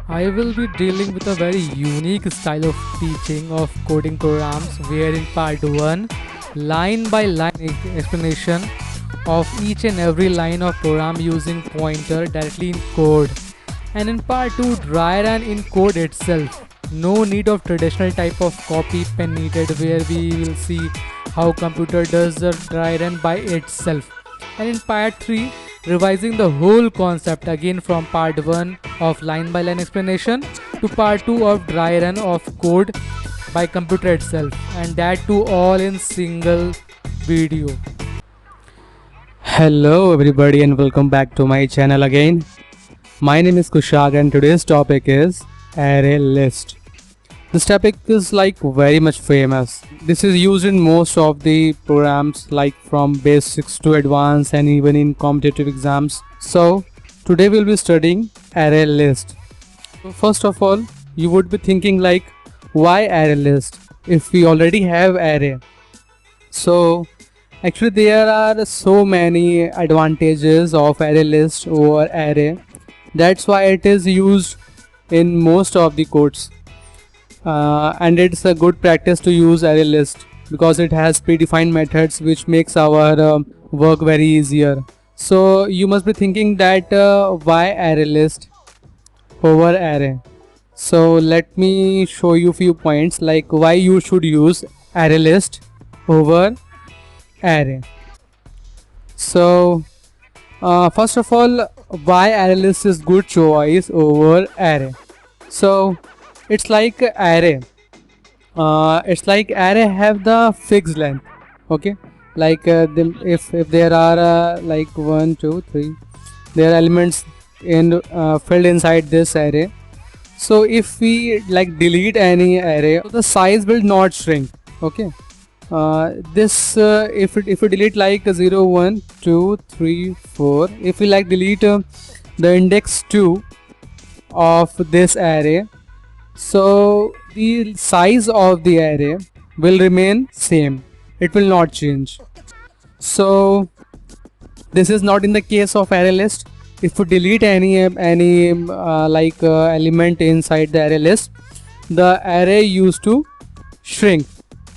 I will be dealing with a very unique style of teaching of coding programs where in part 1 line by line explanation of each and every line of program using pointer directly in code, and in part 2 dry run in code itself. No need of traditional type of copy pen needed where we will see how computer does the dry run by itself. And in part 3 revising the whole concept again from part 1 of line by line explanation to part 2 of dry run of code by computer itself, and that too all in single video. Hello everybody and welcome back to my channel again. My name is Kushag and today's topic is array list. This topic is like very much famous. This is used in most of the programs like from basics to advanced and even in competitive exams. So today we'll be studying array list. So first of all, you would be thinking like, why array list if we already have array? So actually there are so many advantages of array list over array. That's why it is used in most of the codes. And it's a good practice to use array list because it has predefined methods which makes our work very easier. So you must be thinking that why array list over array. So let me show you few points like why you should use array list over array. So first of all, why array list is good choice over array. So it's like array have the fixed length. Okay, like if there are like 1 2 3 there are elements in filled inside this array. So if we like delete any array, so the size will not shrink. Okay, if we delete like 0 1 2 3 4, if we like delete the index 2 of this array, so the size of the array will remain same, it will not change. So this is not in the case of array list. If you delete any element inside the array list, the array used to shrink,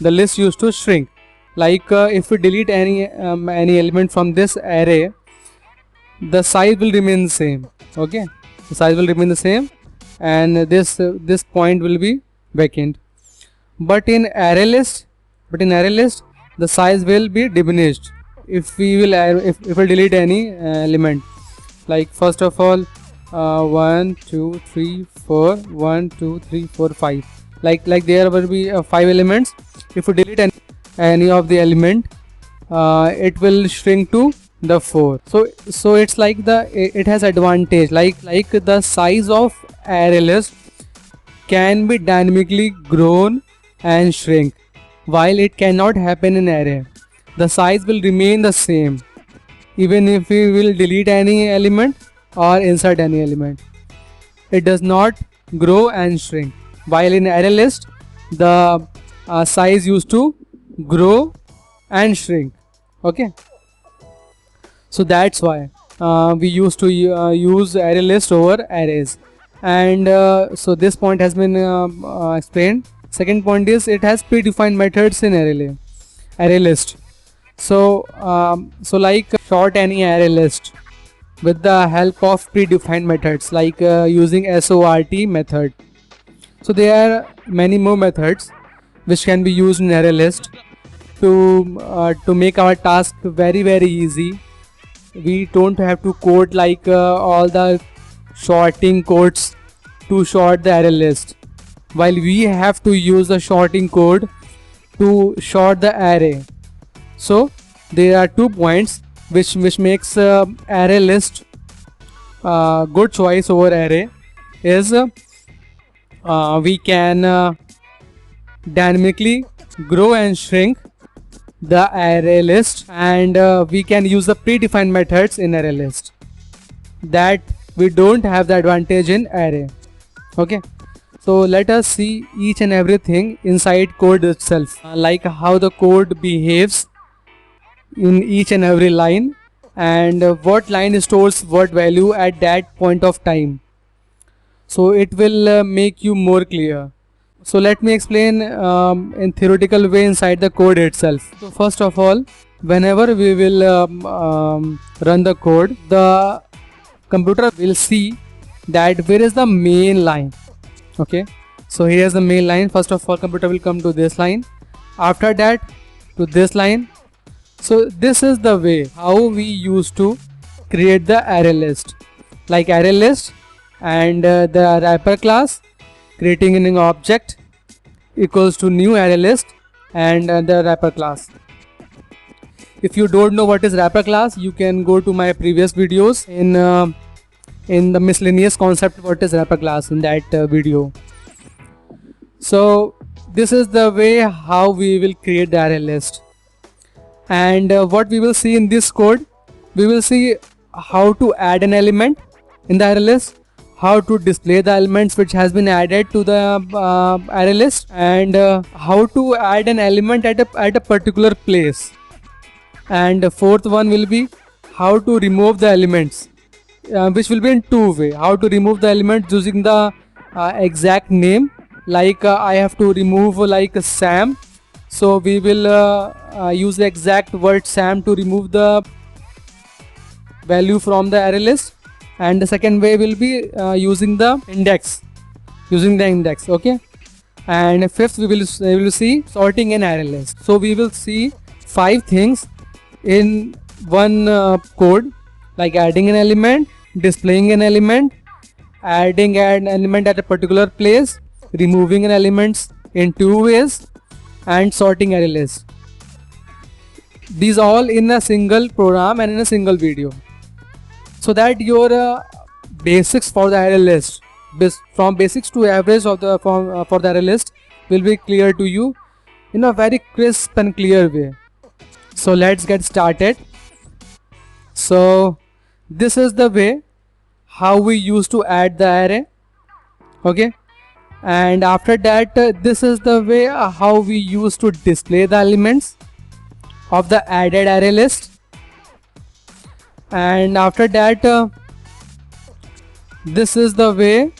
the list used to shrink. Like if we delete any element from this array, the size will remain the same. Okay, the size will remain the same and this point will be vacant. But in array list the size will be diminished if we will if we delete any element. Like first of all 1 2 3 4 1 2 3 4 5, like there will be 5 elements. If we delete any of the element, it will shrink to the 4. So it's like it has advantage, like the size of array list can be dynamically grown and shrink, while it cannot happen in array. The size will remain the same even if we will delete any element or insert any element. It does not grow and shrink, while in array list the size used to grow and shrink. Okay, so that's why we used to use array list over arrays. And so this point has been explained. Second point is it has predefined methods in array list. So like sort any array list with the help of predefined methods like using SORT method. So there are many more methods which can be used in array list to make our task very easy. We don't have to code like all the sorting codes to sort the array list, while we have to use the sorting code to sort the array. So there are 2 points which makes array list good choice over array is we can dynamically grow and shrink the array list, and we can use the predefined methods in array list that we don't have the advantage in array. Okay, so let us see each and everything inside code itself, like how the code behaves in each and every line and what line stores what value at that point of time. So it will make you more clear. So let me explain in theoretical way inside the code itself. So first of all, whenever we will run the code, the computer will see that where is the main line. Okay, so here's the main line. First of all, computer will come to this line, after that to this line. So this is the way how we used to create the array list, like array list and the wrapper class, creating an object equals to new array list and the wrapper class. If you don't know what is wrapper class, you can go to my previous videos in the miscellaneous concept what is wrapper class in that video. So this is the way how we will create the array list, and what we will see in this code, we will see how to add an element in the array list, how to display the elements which has been added to the array list, and how to add an element at a particular place. And the fourth one will be how to remove the elements, which will be in two way. How to remove the elements using the exact name, like I have to remove like Sam, so we will use the exact word Sam to remove the value from the array list. And the second way will be using the index, okay. And fifth we will see sorting an array list. So we will see 5 things in one code, like adding an element, displaying an element, adding an element at a particular place, removing an elements in 2 ways, and sorting array list. These all in a single program and in a single video, so that your basics for the array list, from basics to average of the for the array list, will be clear to you in a very crisp and clear way. So let's get started. So this is the way how we used to add the array, okay. And after that, this is the way how we used to display the elements of the added array list. And after that, this is the way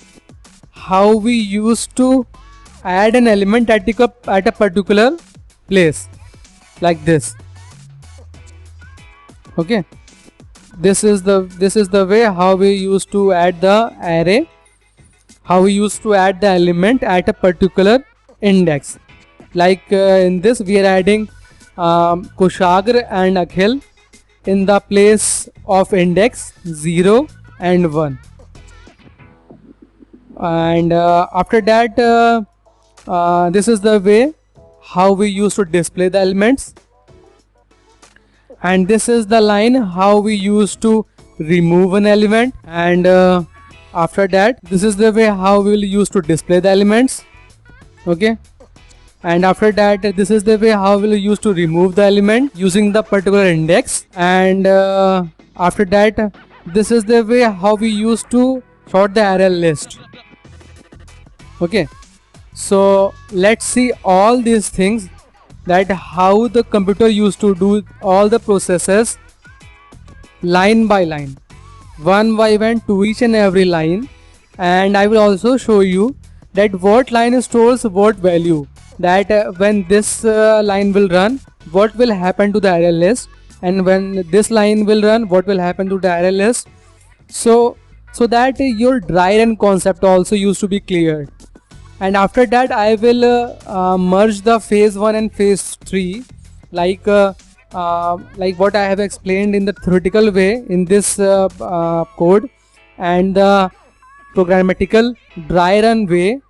how we used to add an element at a particular place, like this, okay. This is the way how we used to add the array, how we used to add the element at a particular index. Like in this we are adding Kushagra and Akhil in the place of index 0 and 1. And after that, this is the way how we used to display the elements, and this is the line how we used to remove an element. And after that, this is the way how we will use to display the elements, okay. And after that, this is the way how we will use to remove the element using the particular index. And after that, this is the way how we used to sort the array list, okay. So let's see all these things, that how the computer used to do all the processes line by line, one by one, to each and every line. And I will also show you that what line stores what value, that when this line will run, what will happen to the array list, and when this line will run, what will happen to the array list. So that your dry run concept also used to be cleared. And after that, I will merge the phase 1 and phase 3, like what I have explained in the theoretical way in this code, and the programmatical dry run way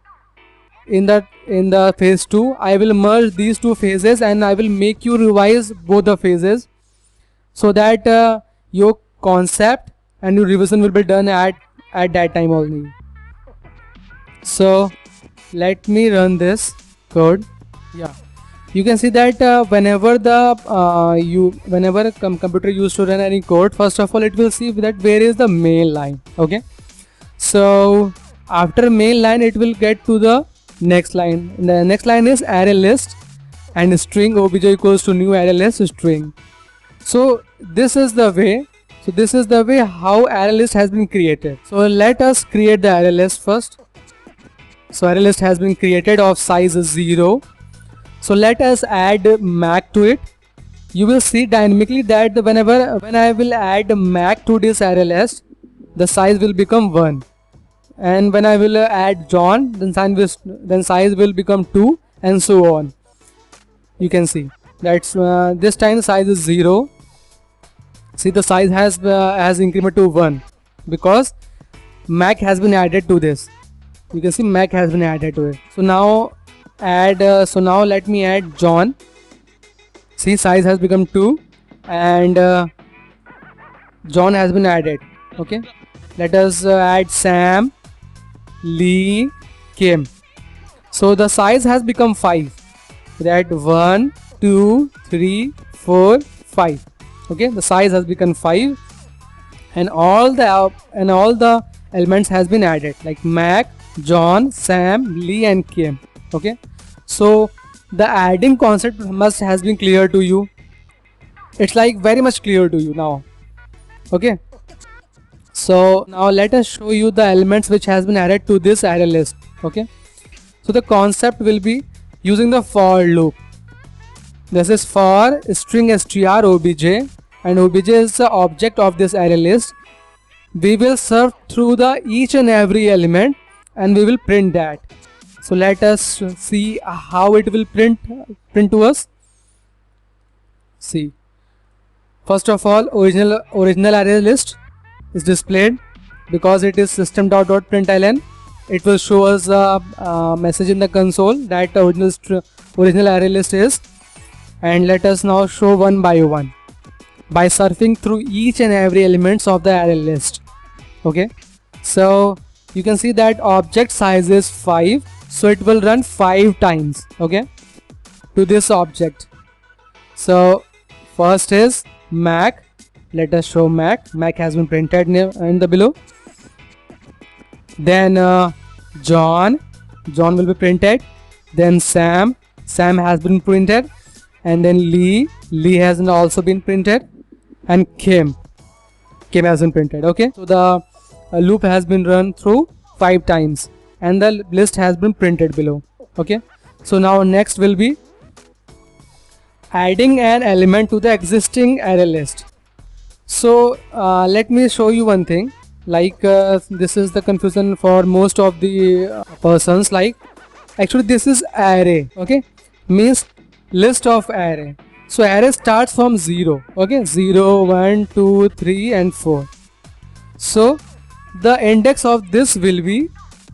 in the phase 2. I will merge these 2 phases, and I will make you revise both the phases, so that your concept and your revision will be done at that time only. So let me run this code. Yeah, you can see that whenever the computer used to run any code, first of all it will see that where is the main line, okay. So after main line, it will get to the next line. The next line is array list and string obj equals to new array list string. So this is the way So this is the way how array list has been created. So let us create the array list first. So array list has been created of size 0. So let us add mac to it. You will see dynamically that when I will add mac to this array list, the size will become 1. And when I will add John, then size will become 2, and so on. You can see that's this time the size is 0. See, the size has incremented to 1 because mac has been added to this. You can see mac has been added to it. So now let me add John. See, size has become 2 and John has been added. Okay, let us add Sam, Lee, Kim. So the size has become 5. That 1, 2, 3, 4, 5. Okay, the size has become 5 and all the elements has been added like Mac, John, Sam, Lee and Kim. Okay, so the adding concept has been clear to you. It's like very much clear to you now. Okay, so now let us show you the elements which has been added to this array list. Okay, so the concept will be using the for loop. This is for string str obj, and obj is the object of this array list. We will serve through the each and every element and we will print that. So let us see how it will print to us. See, first of all, original array list is displayed because it is system.println. It will show us a message in the console that original array list is. And let us now show one by one by surfing through each and every elements of the array list. Okay, so you can see that object size is 5, so it will run 5 times. Okay, to this object. So first is Mac. Let us show Mac. Mac has been printed in the below. Then John will be printed. Then Sam has been printed. And then Lee has also been printed, and Kim has been printed. Okay, so the loop has been run through 5 times and the list has been printed below. Okay, so now next will be adding an element to the existing array list. So let me show you one thing, like this is the confusion for most of the persons, like actually this is array. Okay, means list of array. So array starts from 0. Okay, 0, 1, 2, 3 and 4. So the index of this will be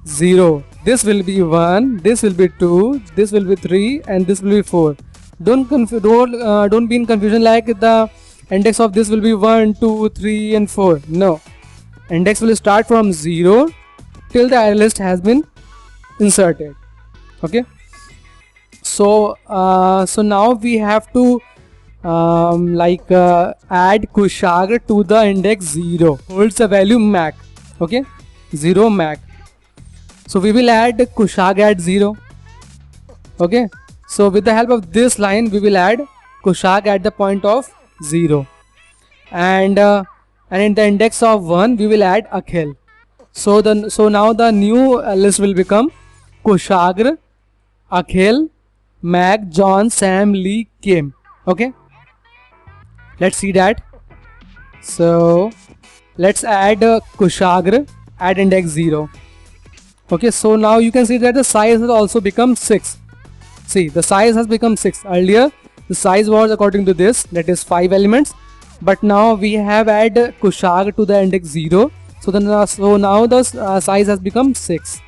0, this will be 1, this will be 2, this will be 3 and this will be 4. Don't be in confusion like the index of this will be 1, 2, 3 and 4. No, index will start from 0 till the array list has been inserted. Okay, so now we have to add Kushagra to the index 0, holds the value Mac. Okay, 0 Mac. So we will add Kushagra at 0. Okay, so with the help of this line we will add Kushagra at the point of 0, and in the index of 1 we will add Akhil. So now the new list will become Kushagra, Akhil, Mac, John, Sam, Lee, Kim. Okay, let's see that. So let's add Kushagra at index 0. Okay, so now you can see that the size has also become 6. See, the size has become 6. Earlier the size was according to this, that is 5 elements, but now we have added Kushagra to the index 0. So now the size has become 6.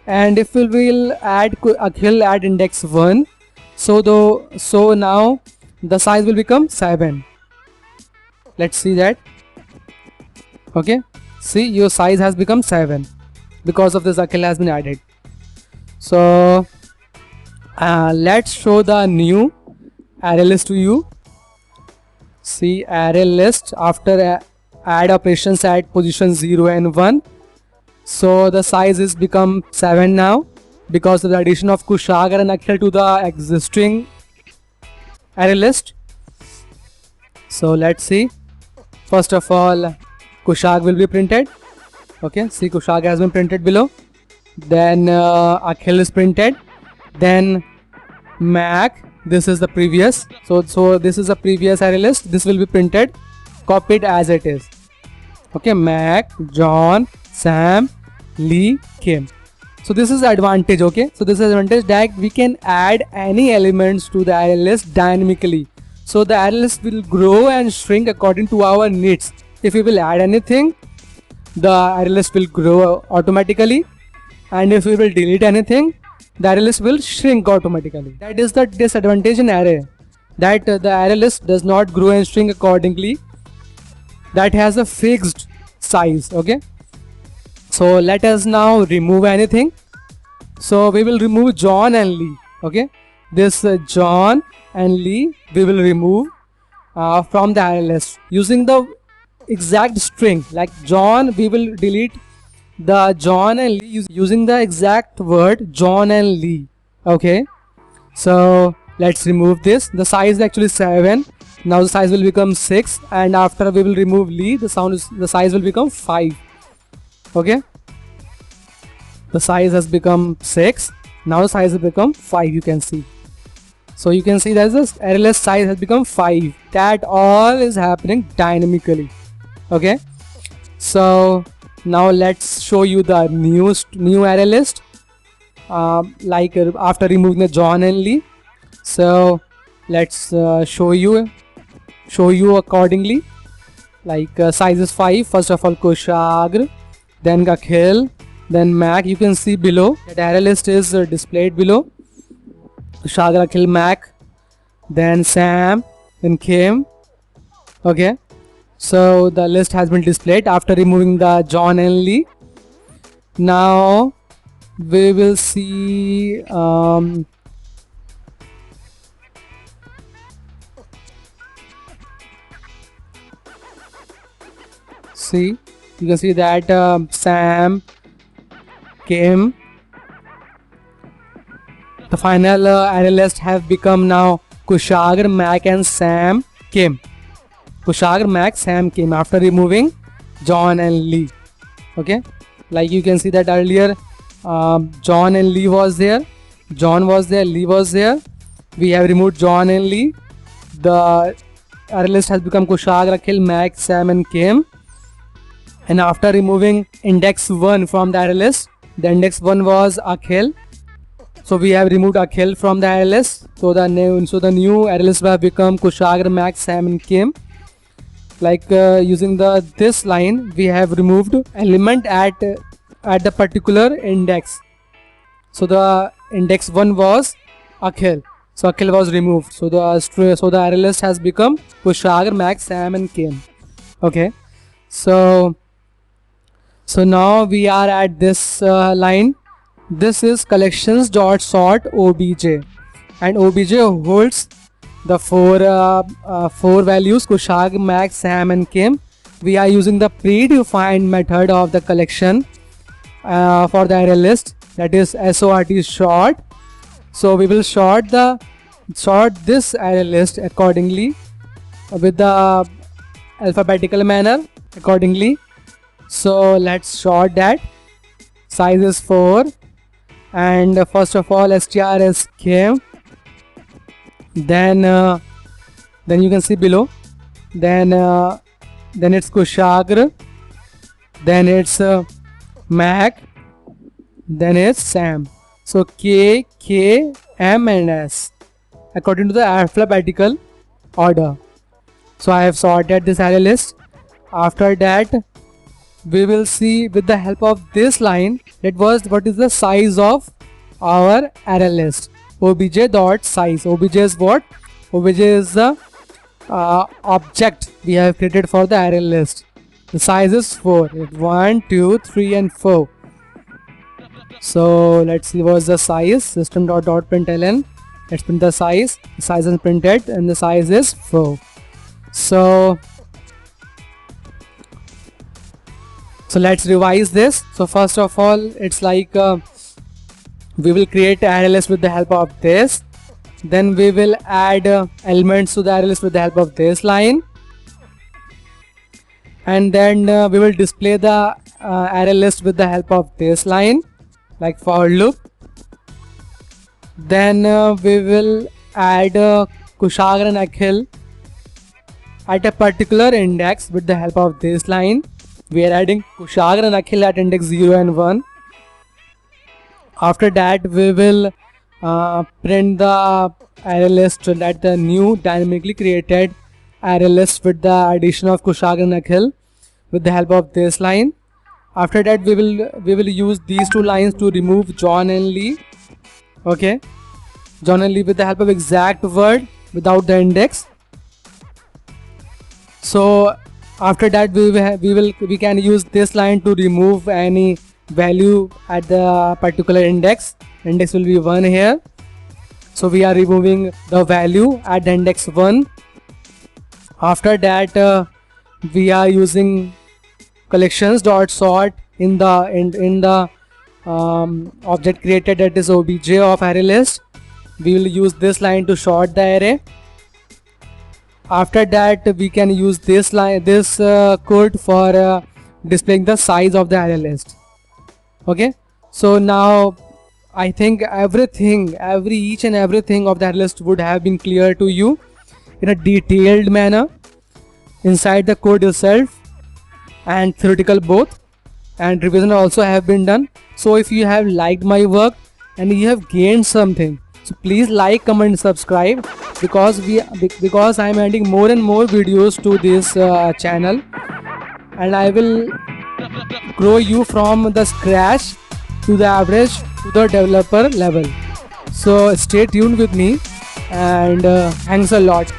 And if we will add Akhil at index 1, so now the size will become 7. Let's see that. Okay, see, your size has become 7 because of this Akhil has been added. So let's show the new array list to you. See, array list after add operations at position 0 and 1. So the size is become 7 now because of the addition of Kushagra and Akhil to the existing array list. So let's see. First of all, Kushag will be printed. Okay, see, Kushag has been printed below. Then Akhil is printed. Then Mac, this is the previous. So this is a previous array list. This will be printed, copied as it is. Okay, Mac, John, Sam, Lee, Kim. So this is advantage. Okay, so this is advantage that we can add any elements to the array list dynamically. So the array list will grow and shrink according to our needs. If we will add anything, the array list will grow automatically, and if we will delete anything, the array list will shrink automatically. That is the disadvantage in array, that the array list does not grow and shrink accordingly, that has a fixed size. Okay, so let us now remove anything. So we will remove John and Lee. Okay, this John and Lee we will remove from the array list using the exact string. Like John, we will delete the John and Lee using the exact word John and Lee. Okay, so let's remove this. The size is actually 7. Now the size will become 6, and after we will remove Lee, the size will become 5. Okay, the size has become 6. Now the size has become 5. You can see. So you can see that this array list size has become 5. That all is happening dynamically. Okay, so now let's show you the new array list, like after removing the John and Lee. So let's show you accordingly. Like size is 5. First of all, Kushag, then Akhil, then Mac. You can see below that array list is displayed below. Kushag, Akhil, Mac, then Sam, then Kim. Okay, so the list has been displayed after removing the John and Lee. Now we will see you can see that Sam, Kim, the final array list have become now Kushag, Mac and Sam, Kim. Kushag, Mac, Sam, Kim after removing John and Lee. Okay, like you can see that earlier John and Lee was there, John was there, Lee was there. We have removed John and Lee. The array list has become Kushag, Akhil, Mac, Sam and Kim. And after removing index 1 from the array list, the index 1 was Akhil. So we have removed Akhil from the array list. So the new array list will have become Kushag, Mac, Sam and Kim. Like using this line, we have removed element at the particular index. So the index 1 was Akhil. So Akhil was removed. So the array list has become Kushag, Mac, Sam and Kim. Okay. So now we are at this line. This is collections.sort obj, and obj holds the four values Kushag, Mac, Sam and Kim. We are using the predefined method of the collection for the array list, that is sort. So we will sort this array list accordingly with the alphabetical manner accordingly. So let's sort that. Size is 4, and first of all str is Kim, then you can see below, then it's Kushag, then it's Mac, then it's Sam. So K, M and S according to the alphabetical order. So I have sorted this array list. After that, we will see with the help of this line what is the size of our array list. Obj.size. Obj is what? Obj is the object we have created for the array list. The size is 4. 1, 2, 3 and 4. So let's see what's the size. System.println. Let's print the size. The size is printed and the size is 4. So let's revise this. So first of all, it's like we will create array list with the help of this. Then we will add elements to the array list with the help of this line. and then we will display the array list with the help of this line, like for loop. Then we will add Kushagra and Akhil at a particular index with the help of this line. We are adding Kushagra and Akhil at index 0 and 1. After that, we will print the array list, that the new dynamically created array list with the addition of Kushagra and Akhil with the help of this line. After that, we will use these two lines to remove John and Lee. Okay, John and Lee with the help of exact word without the index. So after that, we can use this line to remove any value at the particular index. Index will be 1 here. So we are removing the value at the index 1. After that, we are using collections.sort in the object created, that is obj of array list. We will use this line to sort the array. After that, we can use this code for displaying the size of the array list. Okay, so now I think each and everything of the array list would have been clear to you in a detailed manner inside the code itself, and theoretical both, and revision also have been done. So if you have liked my work and you have gained something, so please like, comment, subscribe, because I am adding more and more videos to this channel, and I will grow you from the scratch to the average to the developer level. So stay tuned with me, and thanks a lot.